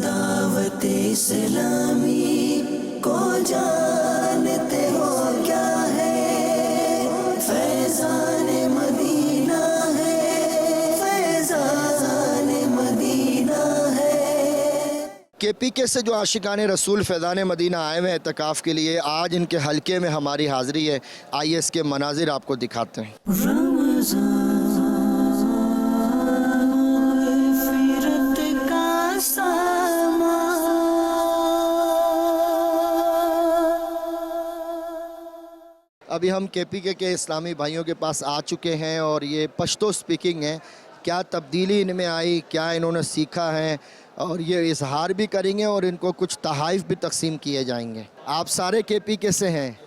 दावत इस्लामी को जानते हो क्या है, फैज़ान मदीना है, फैज़ान मदीना है। KPK से जो आशिकान रसूल फैज़ान मदीना आए हुए हैं एतकाफ़ के लिए, आज इनके हलके में हमारी हाज़िरी है। आइए इसके मनाजिर आपको दिखाते हैं। अभी हम KPK के इस्लामी भाइयों के पास आ चुके हैं और ये पश्तो स्पीकिंग है। क्या तब्दीली इनमें आई, क्या इन्होंने सीखा है, और ये इजहार भी करेंगे और इनको कुछ तहाइफ भी तकसीम किए जाएंगे। आप सारे KPK से हैं।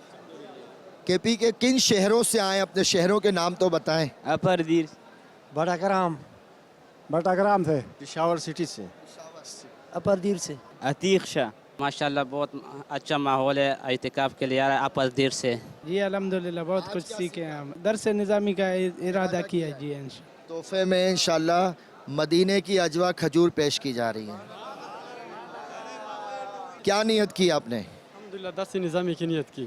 KPK किन शहरों से आए, अपने शहरों के नाम तो बताएं। अपरदीर, बटाग्राम से, पिशावर सिटी से, अपरदीर से, अतीक शाह। माशाल्लाह बहुत अच्छा माहौल है, इतिकाफ के लिए आ रहा है अपरदीर से। जी अल्हम्दुलिल्लाह बहुत कुछ सीखे हैं हम। दरस निज़ामी का इरादा किया जी इंशाअल्लाह। तोहफे में इंशाल्लाह मदीने की अजवा खजूर पेश की जा रही है। क्या नियत की आपने? अल्हम्दुलिल्लाह दरस निज़ामी की नियत की।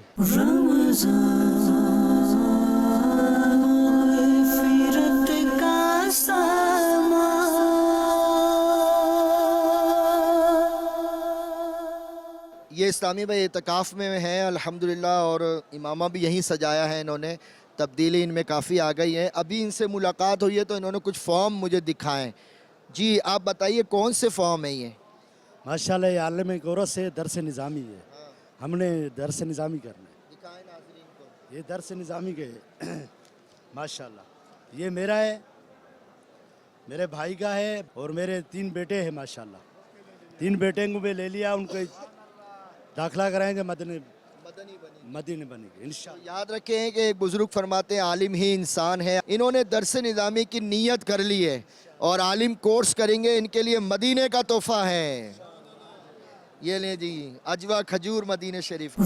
ये इस्लामी भाई एतकाफ़ में हैं अल्हम्दुलिल्लाह, और इमामा भी यहीं सजाया है इन्होंने। तब्दीली इनमें काफ़ी आ गई है। अभी इनसे मुलाकात हुई है तो इन्होंने कुछ फॉर्म मुझे दिखाएं। जी आप बताइए कौन से फॉर्म है ये? माशाल्लाह ये आलम गोरस से दरस निज़ामी है। हमने दरस निज़ामी करना है। दिखाएं नाज़रीन को। ये दरस निज़ामी के माशाल्लाह ये मेरा है, मेरे भाई का है, और मेरे 3 बेटे हैं माशाल्लाह। 3 बेटे को मैं ले लिया, उनको दाखिला कराएंगे मदीने बनेंगे इंशाअल्लाह। याद रखें कि एक बुजुर्ग फरमाते हैं आलिम ही इंसान है। इन्होंने दरस निज़ामी की नीयत कर ली है और आलिम कोर्स करेंगे, इनके लिए मदीने का तोहफा है। ये ले जी अजवा खजूर मदीने शरीफ।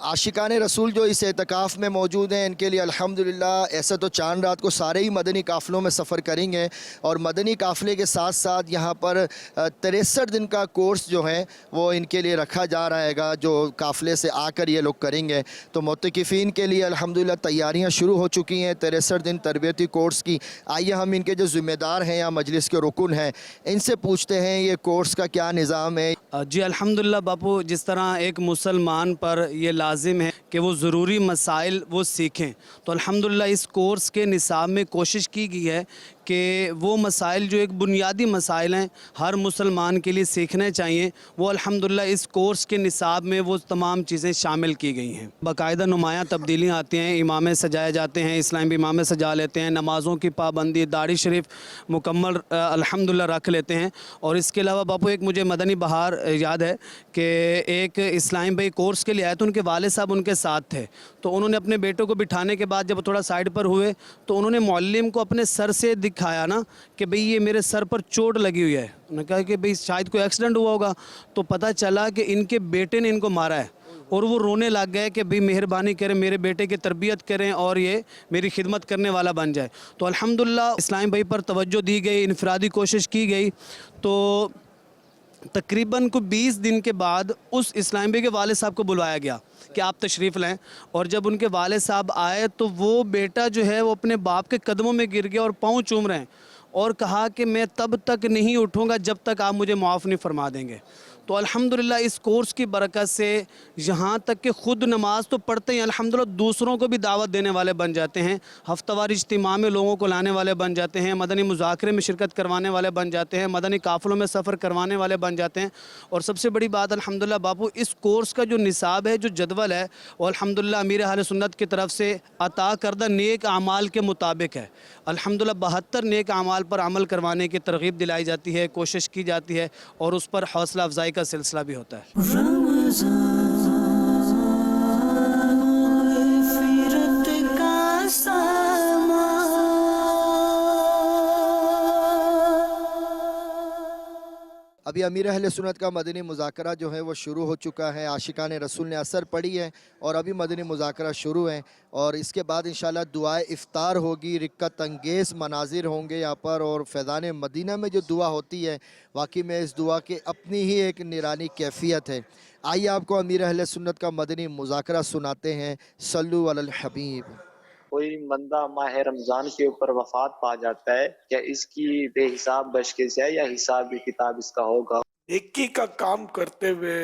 आशिकान रसूल जो इस एतकाफ़ में मौजूद हैं इनके लिए अल्हम्दुलिल्लाह ऐसा तो चांद रात को सारे ही मदनी काफ़िलों में सफ़र करेंगे, और मदनी काफ़िले के साथ साथ यहाँ पर 63 दिन का कोर्स जो है वो इनके लिए रखा जा रहेगा, जो काफ़िले से आकर ये लोग करेंगे। तो मुतकिफ़ीन के लिए अल्हम्दुलिल्लाह तैयारियाँ शुरू हो चुकी हैं 63 दिन तरबियती कोर्स की। आइए हम इनके जो ज़िम्मेदार हैं या मजलिस के रुकन हैं इनसे पूछते हैं ये कोर्स का क्या निज़ाम है। जी अल्हम्दुलिल्लाह बापू, जिस तरह एक मुसलमान पर ये लाजिम है कि वो ज़रूरी मसाइल वो सीखें, तो अल्हम्दुलिल्लाह इस कोर्स के निसाब में कोशिश की गई है कि वो मसाइल जो एक बुनियादी मसाइल हैं हर मुसलमान के लिए सीखने चाहिए, वो अल्हम्दुलिल्लाह इस कोर्स के निसाब में वो तमाम चीज़ें शामिल की गई हैं। बाकायदा नुमायाँ तब्दीलियाँ आती हैं, इमामें सजाए जाते हैं, इस्लामी इमामें सजा लेते हैं, नमाज़ों की पाबंदी, दाढ़ी शरीफ मुकम्मल अल्हम्दुलिल्लाह रख लेते हैं। और इसके अलावा बापू एक मुझे मदनी बहार याद है कि एक इस्लामी भाई कोर्स के लिए आए तो उनके वाले साहब उनके साथ थे, तो उन्होंने अपने बेटों को बिठाने के बाद जब थोड़ा साइड पर हुए तो उन्होंने मौल्लिम को अपने सर से दिखाया ना कि भाई ये मेरे सर पर चोट लगी हुई है। उन्होंने कहा कि भाई शायद कोई एक्सीडेंट हुआ होगा, तो पता चला कि इनके बेटे ने इनको मारा है, और वो रोने लग गए कि भाई मेहरबानी करें, मेरे बेटे की तरबियत करें और ये मेरी खिदमत करने वाला बन जाए। तो अल्हम्दुलिल्लाह इस्लामी भाई पर तवज्जो दी गई, इनफरादी कोशिश की गई। तो तकरीबन को 20 दिन के बाद उस इस्लामी भाई के वाले साहब को बुलवाया गया कि आप तशरीफ़ लाएं, और जब उनके वाले साहब आए तो वो बेटा जो है वो अपने बाप के कदमों में गिर गया और पाँव चूम रहे हैं, और कहा कि मैं तब तक नहीं उठूँगा जब तक आप मुझे मुआफ़ नहीं फरमा देंगे। तो अल्हम्दुलिल्लाह इस कोर्स की बरकत से यहाँ तक कि ख़ुद नमाज तो पढ़ते हैं, अल्हम्दुलिल्लाह दूसरों को भी दावत देने वाले बन जाते हैं, हफ्तावार इज्तिमा में लोगों को लाने वाले बन जाते हैं, मदनी मुज़ाकरे में शिरकत करवाने वाले बन जाते हैं, मदनी काफ़िलों में सफ़र करवाने वाले बन जाते हैं। और सबसे बड़ी बात अल्हम्दुलिल्लाह बापू, इस कोर्स का जो निसाब है, जो जदवल है, वो अल्हम्दुलिल्लाह अमीर अहले सुन्नत की तरफ से अता करदा नेक आमाल के मुताबिक है। अल्हम्दुलिल्लाह 72 नेक आमाल पर अमल करवाने की तरगीब दिलाई जाती है, कोशिश की जाती है, और उस पर हौसला अफजाई का सिलसिला भी होता है। अभी अमीर अहले सुन्नत का मदनी मुज़ाकरा जो है वो शुरू हो चुका है। आशिकान रसूल ने असर पढ़ी है और अभी मदनी मुज़ाकरा शुरू है और इसके बाद इंशाल्लाह दुआए इफ्तार होगी। रिक्कत अंगेज़ मनाजिर होंगे यहाँ पर और फैज़ान मदीना में जो दुआ होती है वाकई में इस दुआ की अपनी ही एक निरानी कैफियत है। आइए आपको अमीर अहले सुन्नत का मदनी मुज़ाकरा सुनाते हैं। सल्लु अलल हबीब। कोई बंदा माह रमज़ान के ऊपर वफात पा जाता है, क्या इसकी बेहिसाब बशकेस है या हिसाब किताब इसका होगा? नेकी का काम करते हुए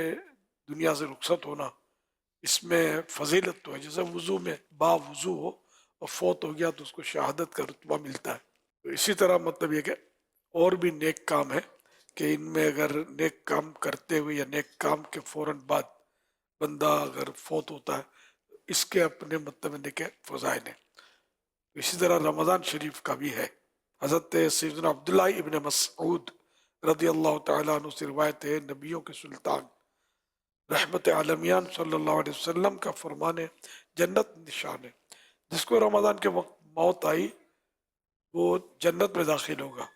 दुनिया से रुखसत होना, इसमें फजीलत तो है। जैसे वुजू में बावुजू हो और फौत हो गया तो उसको शहादत का रुतबा मिलता है। तो इसी तरह मतलब ये कि और भी नेक काम है कि इनमें अगर नेक काम करते हुए या नेक काम के फौरन बाद बंदा अगर फौत होता है, इसके अपने मतलब नेक फ़ज़ाइल हैं। इसी तरह रमज़ान शरीफ का भी है। हज़रत सैयदना अब्दुल्लाह इब्न मसऊद रज़ी अल्लाह तआला अन्हु से रिवायत है, नबियों के सुल्तान रहमत आलमियान सल्लल्लाहु अलैहि वसल्लम का फरमान है, जन्नत निशान है, जिसको रमज़ान के वक्त मौत आई वो जन्नत में दाखिल होगा,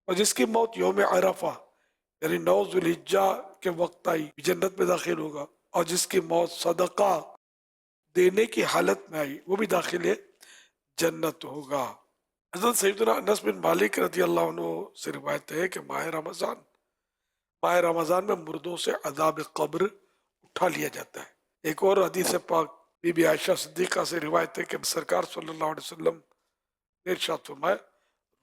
और जिसकी मौत यौम अरफा यानी 9 ज़ुल्हिज्जा के वक्त आई जन्नत में दाखिल होगा, और जिसकी मौत सदका देने की हालत में आई वो भी दाखिल है जन्नत होगा। हज़रत सैयदना अनस बिन मालिक रज़ी अल्लाह अन्हु से रिवायत है कि माह रमज़ान में मुर्दों से अज़ाब क़ब्र उठा लिया जाता है। एक और हदीस पाक बीबी आयशा सिद्दीक़ा से रिवायत है कि सरकार सल्लल्लाहु अलैहि वसल्लम ने इरशाद फरमाया,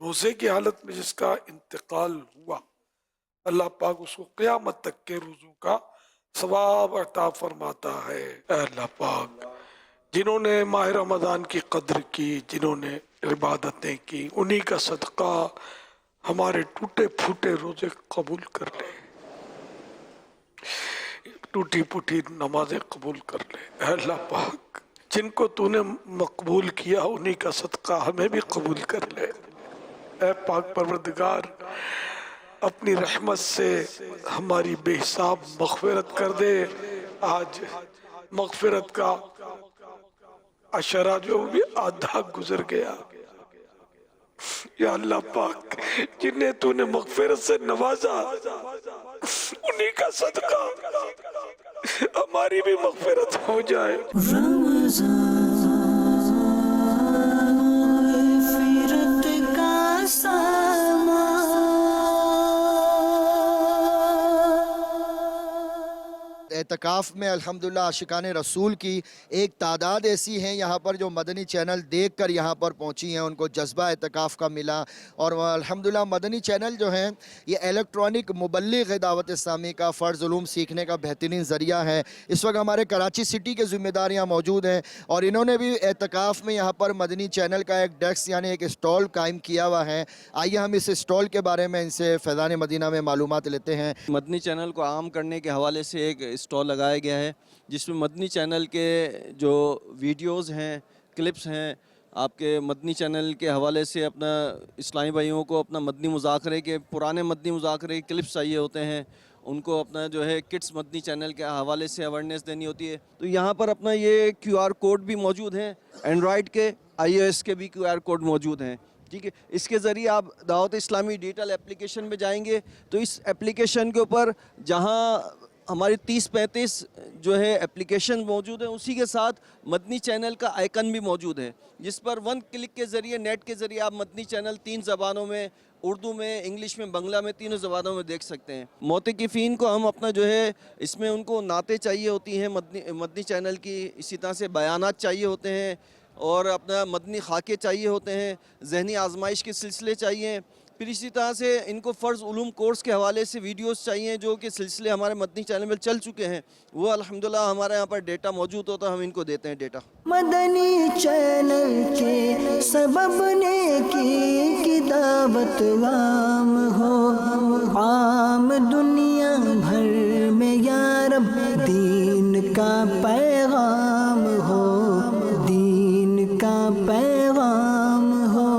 रोज़े की हालत में जिसका इंतकाल हुआ अल्लाह पाक उसको क़यामत तक के रोज़ों का सवाब अता फरमाता है। अल्लाह पाक जिन्होंने माह रमज़ान की कद्र की, जिन्होंने इबादतें की, उन्हीं का सदका हमारे टूटे फूटे रोज़े कबूल कर ले, टूटी फूटी नमाजें कबूल कर ले। अल्लाह पाक जिनको तूने मकबूल किया उन्हीं का सदका हमें भी कबूल कर ले। ऐ पाक परवरदिगार अपनी रहमत से हमारी बेहिसाब मग़फ़िरत कर दे। आज मग़फ़िरत का अशरा जो भी आधा गुजर गया, या अल्लाह पाक जिन्हें तूने मग़फ़िरत से नवाजा उन्हीं का सदका हमारी भी मग़फ़िरत हो जाए। फिरत का सामा एतकाफ़ में अल्हम्दुलिल्लाह आशिकान रसूल की एक तादाद ऐसी है यहाँ पर जो मदनी चैनल देख कर यहाँ पर पहुँची हैं, उनको जज्बा एतकाफ़ का मिला। और अल्हम्दुलिल्लाह मदनी चैनल जो है ये इलेक्ट्रॉनिक मुबल्लिग़ दावत इस्लामी का फ़र्ज़ उलूम सीखने का बेहतरीन ज़रिया है। इस वक्त हमारे कराची सिटी के ज़िम्मेदार यहाँ मौजूद हैं और इन्होंने भी एतकाफ़ में यहाँ पर मदनी चैनल का एक डेस्क यानी एक स्टॉल कायम किया हुआ है। आइए हम इस स्टॉल के बारे में इनसे फैज़ान मदीना में मालूमात लेते हैं। मदनी चैनल को आम करने के हवाले से एक स्टॉल लगाया गया है जिसमें मदनी चैनल के जो वीडियोस हैं, क्लिप्स हैं, आपके मदनी चैनल के हवाले से अपना इस्लामी भाइयों को अपना मदनी मुज़ाकरे के पुराने मदनी मुज़ाकरे के क्लिप्स चाहिए होते हैं, उनको अपना जो है किड्स मदनी चैनल के हवाले से अवेयरनेस देनी होती है। तो यहाँ पर अपना ये QR कोड भी मौजूद हैं, एंड्रॉयड के iOS के भी QR कोड मौजूद हैं। ठीक है, इसके ज़रिए आप दावत इस्लामी डिजिटल एप्लीकेशन में जाएंगे तो इस एप्लीकेशन के ऊपर जहाँ हमारी 30-35 जो है एप्लीकेशन मौजूद है, उसी के साथ मदनी चैनल का आइकन भी मौजूद है, जिस पर 1 क्लिक के ज़रिए नेट के ज़रिए आप मदनी चैनल 3 ज़बानों में, उर्दू में, इंग्लिश में, बंगला में, तीनों ज़बानों में देख सकते हैं। मोतकिफ़ीन को हम अपना जो है इसमें उनको नाते चाहिए होती हैं मदनी चैनल की, इसी तरह से बयानात चाहिए होते हैं और अपना मदनी खाके चाहिए होते हैं, ज़हनी आजमाइश के सिलसिले चाहिए। फिर इसी तरह से इनको फ़र्ज़ उलूम कोर्स के हवाले से वीडियोस चाहिए जो कि सिलसिले हमारे मदनी चैनल में चल चुके हैं, वो अल्हम्दुलिल्लाह हमारे यहाँ पर डेटा मौजूद होता है, हम इनको देते हैं डेटा। मदनी चैनल के सबब नेकी की दावत आम हो, आम दुनिया भर में या रब दीन का पैगाम हो, दीन का पैगाम हो।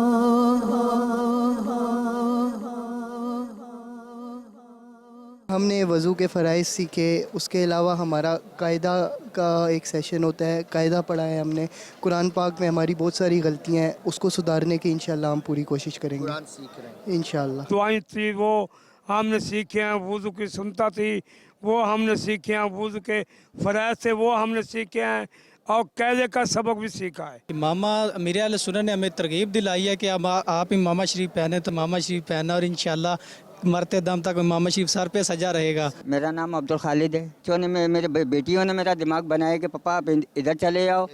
हमने वज़ू के फ़राइज़ सीखे, उसके अलावा हमारा कायदा का एक सेशन होता है, कायदा पढ़ा है हमने। कुरान पाक में हमारी बहुत सारी गलतियाँ हैं, उसको सुधारने की इंशाल्लाह हम पूरी कोशिश करेंगे। कुरान सीख रहे हैं इंशाल्लाह। दुआएं थी वो हमने सीखे हैं। वुज़ू की सुन्नत थी वो हमने सीखे हैं, वुज़ू के फ़राइज़ थे वो हमने सीखे हैं, और कैदे का सबक भी सीखा है। मामा मेरे अल सुन्नत ने हमें तरगीब दिलाई है कि अब आप इमामा शरीफ पहने तो मामा शरीफ पहना, और इंशाल्लाह मरते दम तक इमामा शरीफ सर पे सजा रहेगा। मेरा नाम अब्दुल खालिद है। बच्चों ने मेरे बेटियों ने मेरा दिमाग बनाया कि पापा आप इधर चले जाओ,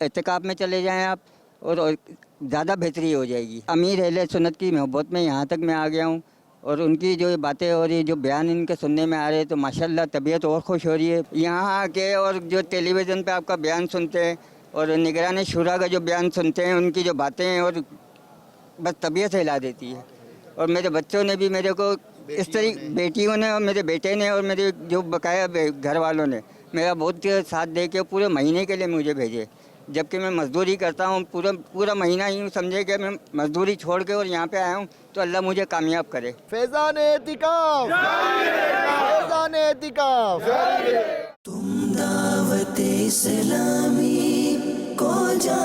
एतकाफ़ में चले जाएं आप, और ज़्यादा बेहतरी हो जाएगी। अमीर अहले सुन्नत की मोहब्बत में यहाँ तक मैं आ गया हूँ, और उनकी जो बातें हो रही, जो बयान इनके सुनने में आ रहे हैं, तो माशाल्लाह तबीयत और खुश हो रही है। यहाँ आके और जो टेलीविज़न पे आपका बयान सुनते हैं और निगरानी शुरा का जो बयान सुनते हैं, उनकी जो बातें हैं, और बस तबीयत हिला देती है। और मेरे बच्चों ने भी मेरे को इस तरह, बेटियों ने और मेरे बेटे ने और मेरे जो बकाया घर वालों ने मेरा बहुत साथ दे के पूरे महीने के लिए मुझे भेजे, जबकि मैं मजदूरी करता हूँ। पूरा महीना यूँ समझे कि मैं मजदूरी छोड़ के और यहाँ पे आया हूँ, तो अल्लाह मुझे कामयाब करे। फैज़ान एतिकाफ, फैज़ान एतिकाफ। तुम दावत इस्लामी को जा